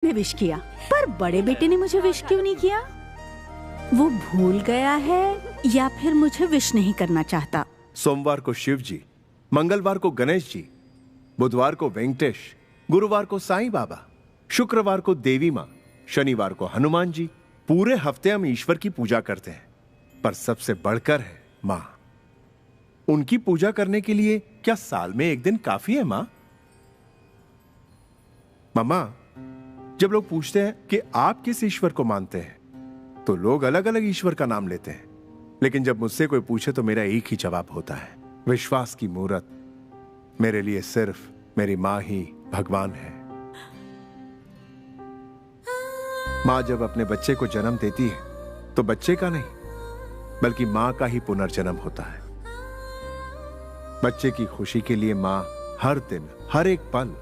ने विश किया, पर बड़े बेटे ने मुझे विश क्यों नहीं किया? वो भूल गया है या फिर मुझे विश नहीं करना चाहता? सोमवार को शिव जी, मंगलवार को गणेश जी, बुधवार को वेंकटेश, गुरुवार को साईं बाबा, शुक्रवार को देवी माँ, शनिवार को हनुमान जी। पूरे हफ्ते हम ईश्वर की पूजा करते हैं, पर सबसे बढ़कर है माँ। उनकी पूजा करने के लिए क्या साल में एक दिन काफी है माँ? मम्मा, जब लोग पूछते हैं कि आप किस ईश्वर को मानते हैं, तो लोग अलग अलग ईश्वर का नाम लेते हैं, लेकिन जब मुझसे कोई पूछे तो मेरा एक ही जवाब होता है, विश्वास की मूरत। मेरे लिए सिर्फ मेरी माँ ही भगवान है। माँ जब अपने बच्चे को जन्म देती है तो बच्चे का नहीं, बल्कि माँ का ही पुनर्जन्म होता है। बच्चे की खुशी के लिए माँ हर दिन, हर एक पल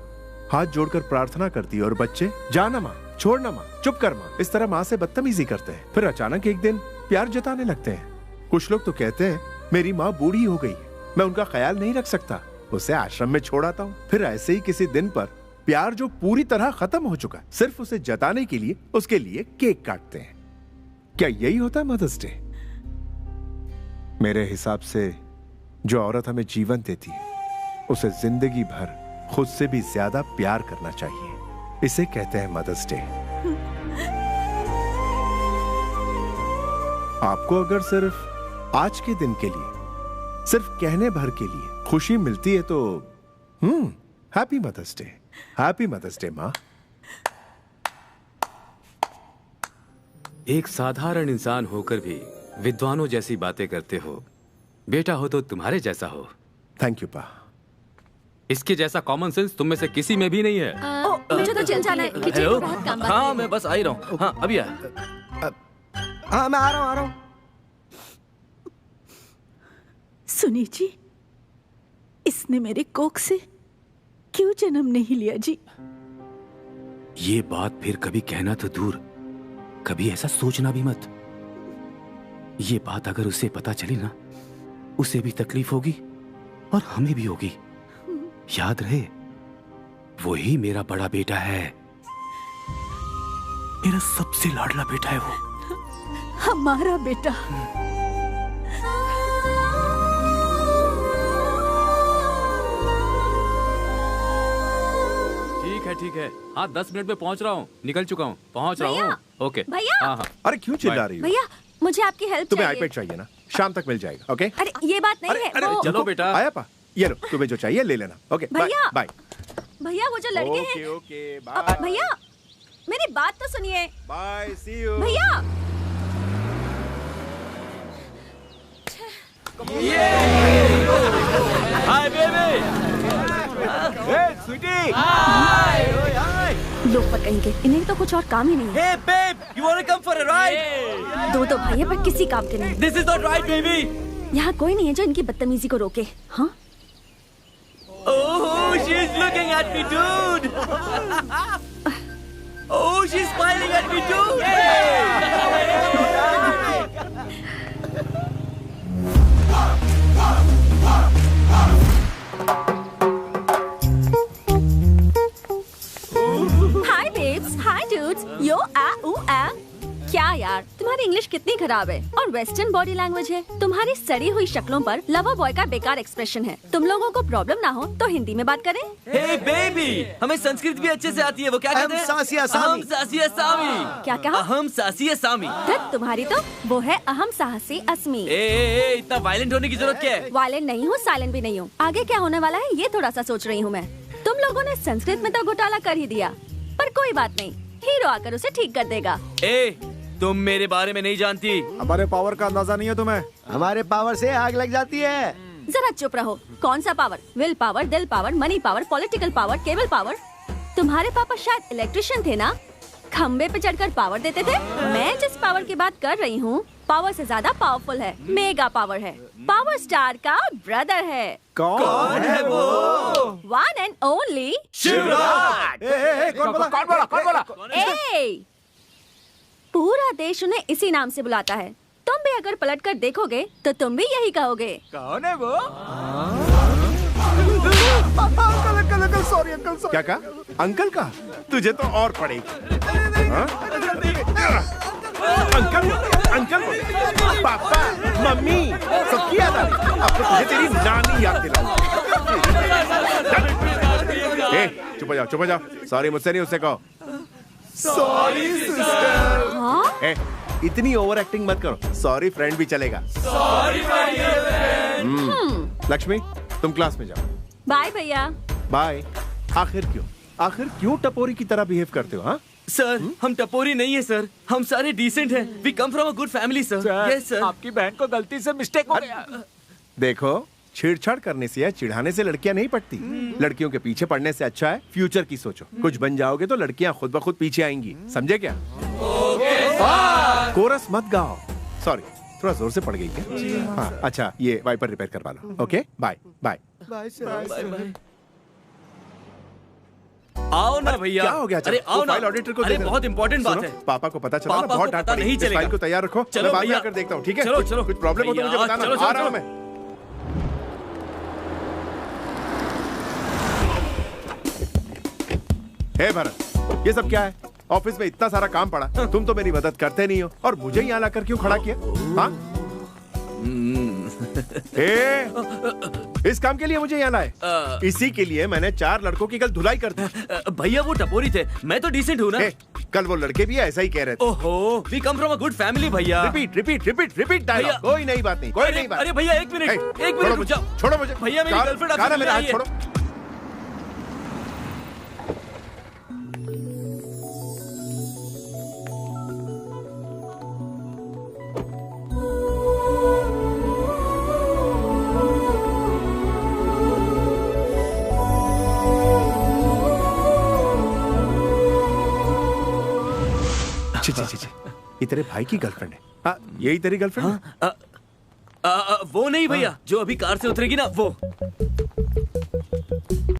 हाथ जोड़कर प्रार्थना करती है, और बच्चे जाना माँ, छोड़ना माँ, चुप कर माँ, इस तरह माँ से बदतमीजी करते हैं। फिर अचानक एक दिन प्यार जताने लगते हैं। कुछ लोग तो कहते हैं मेरी माँ बूढ़ी हो गई है, मैं उनका ख्याल नहीं रख सकता, उसे आश्रम में छोड़ आता हूँ। फिर ऐसे ही किसी दिन पर प्यार जो पूरी तरह खत्म हो चुका है, सिर्फ उसे जताने के लिए उसके लिए केक काटते हैं। क्या यही होता है मदर्स डे? मेरे हिसाब से जो औरत हमें जीवन देती है, उसे जिंदगी भर खुद से भी ज्यादा प्यार करना चाहिए। इसे कहते हैं मदर्स डे। आपको अगर सिर्फ आज के दिन के लिए, सिर्फ कहने भर के लिए खुशी मिलती है तो happy mother's day, happy mother's day माँ। एक साधारण इंसान होकर भी विद्वानों जैसी बातें करते हो। बेटा हो तो तुम्हारे जैसा हो। थैंक यू पा। इसके जैसा कॉमन सेंस तुम में से किसी में भी नहीं है। मुझे तो चल जाना है, किचन में बहुत काम बाकी है। हाँ मैं बस आ ही रहा हूँ। हाँ अभी आया। हाँ मैं आ रहा हूँ। सुनी जी, इसने मेरे कोख से क्यों जन्म नहीं लिया जी? ये बात फिर कभी कहना तो दूर, कभी ऐसा सोचना भी मत। ये बात अगर उसे पता चली ना, उसे भी तकलीफ होगी और हमें भी होगी। याद रहे, वो ही मेरा बड़ा बेटा है, मेरा सबसे लाडला बेटा है वो। हमारा बेटा। ठीक है। हाँ 10 मिनट में पहुंच रहा हूँ, निकल चुका हूँ, पहुंच रहा हूँ। ओके भैया। हाँ। अरे क्यों चिल्ला रही हो? भैया मुझे आपकी हेल्प तुम्हें चाहिए। आईपैड चाहिए ना? शाम तक मिल जाएगा। ओके? अरे ये बात नहीं है। अरे वो... चलो बेटा। आया पा, ये लो, तुम्हें जो चाहिए ले लेना। ओके भैया। बाय। भैया वो जो लड़के हैं। Okay bye. भैया मेरी बात तो सुनिए। Bye, see you. भैया हाय बेबी। स्वीटी। लोग पर कहेंगे, इन्हें तो कुछ और काम ही नहीं है। Hey babe, you wanna come for a ride? दो भाई है पर किसी काम के नहीं। This is not right, baby. यहाँ कोई नहीं है जो इनकी बदतमीजी को रोके। हाँ Oh, she's looking at me, dude. Oh, she's smiling at me, dude. Hi babes, hi dudes, yo आ ऊ आ। क्या यार, तुम्हारी इंग्लिश कितनी खराब है और वेस्टर्न बॉडी लैंग्वेज है। तुम्हारी सड़ी हुई शक्लों पर लवर बॉय का बेकार एक्सप्रेशन है। तुम लोगों को प्रॉब्लम ना हो तो हिंदी में बात करें। Hey baby, हमें संस्कृत भी अच्छे से आती है। वो क्या कहते हैं? अहम सासी असामी। क्या कहा? अहम सासी असामी। तुम्हारी तो वो है अहम साहसी अस्मी। ए, इतना वायलेंट होने की जरूरत क्या है? वायलेंट नहीं हूँ, साइलेंट भी नहीं हूँ। आगे क्या होने वाला है ये थोड़ा सा सोच रही हूँ मैं। तुम लोगों ने संस्कृत में तो घोटाला कर ही दिया, पर कोई बात नहीं, हीरो आकर उसे ठीक कर देगा। तुम मेरे बारे में नहीं जानती। हमारे पावर का अंदाजा नहीं है तुम्हें? हमारे पावर से आग लग जाती है। जरा चुप रहो। कौन सा पावर? विल पावर, दिल power, money power, political power, cable power. तुम्हारे पापा शायद इलेक्ट्रिशियन थे ना, खम्बे पे चढ़कर पावर देते थे। मैं जिस पावर की बात कर रही हूँ पावर से ज्यादा पावरफुल है, मेगा पावर है, पावर स्टार का ब्रदर है। कौन है वो? One and only Shivraj. कौन बोला? ए, पूरा देश उन्हें इसी नाम से बुलाता है। तुम भी अगर पलट कर देखोगे तो तुम भी यही कहोगे। कौन है वो? Uncle sorry uncle sorry. क्या कहा अंकल का? तुझे तो और पड़ेगी। हाँ? अंकल अंकल पापा मम्मी सबकी याद आ रही। अब तो तुझे तेरी नानी याद दिला। चुप हो जाओ सॉरी मुझसे नहीं उससे कहो। Sorry sister. इतनी ओवर एक्टिंग मत करो। सॉरी फ्रेंड भी चलेगा। सॉरी लक्ष्मी तुम क्लास में जाओ। बाय भैया। बाय। आखिर क्यों टपोरी की तरह बिहेव करते हो? हाँ सर हम टपोरी नहीं है सर, हम सारे डिसेंट हैं। We come from a good family sir. Yes sir. आपकी बहन को गलती से मिस्टेक हो गया। देखो छेड़छाड़ करने से या चिढ़ाने से लड़कियां नहीं पड़ती। लड़कियों के पीछे पड़ने से अच्छा है फ्यूचर की सोचो। कुछ बन जाओगे तो लड़कियां खुद ब खुद पीछे आएंगी। समझे क्या? कोरस मत गाओ। सॉरी थोड़ा जोर से पड़ गई क्या? हाँ अच्छा ये वाइपर रिपेयर करवा लो। Okay bye bye. आओ ना भैया। क्या हो गया? अरे आओ ना। फाइल ऑडिटर को अरे दे देना। बहुत इंपॉर्टेंट बात है। पापा को पता चला ना पापा बहुत को डांट पता पड़ेगी। नहीं इस चलेगा। फाइल को तैयार रखो। चलो मैं बाहर भैया। आकर देखता हूँ। ठीक है चलो कुछ प्रॉब्लम हो तो मुझे भैया, बताना। चलो, आ रहा हूँ चलो। मैं। हे भरत ये सब क्या है? ऑफिस में इतना सारा काम पड़ा, तुम तो मेरी मदद करते नहीं हो और मुझे यहाँ लाकर क्यों खड़ा किया? हाँ? इस काम के लिए मुझे यहाँ लाए? इसी के लिए मैंने 4 लड़कों की कल धुलाई कर दी। भैया वो टपोरी थे, मैं तो डिसेंट हूँ ना। कल वो लड़के भी ऐसा ही कह रहे थे। ओहो we come from a good family भैया। Repeat dialogue. कोई नई बात नहीं, कोई नई बात। अरे भैया एक मिनट रुक जाओ। छोड़ो मुझे। भैया मेरी गर्लफ्रेंड आपसे मेरा हाथ छोड़ो। ये तेरे भाई की गर्लफ्रेंड है? यही तेरी गर्लफ्रेंड है? वो नहीं भैया, जो अभी कार से उतरेगी ना वो।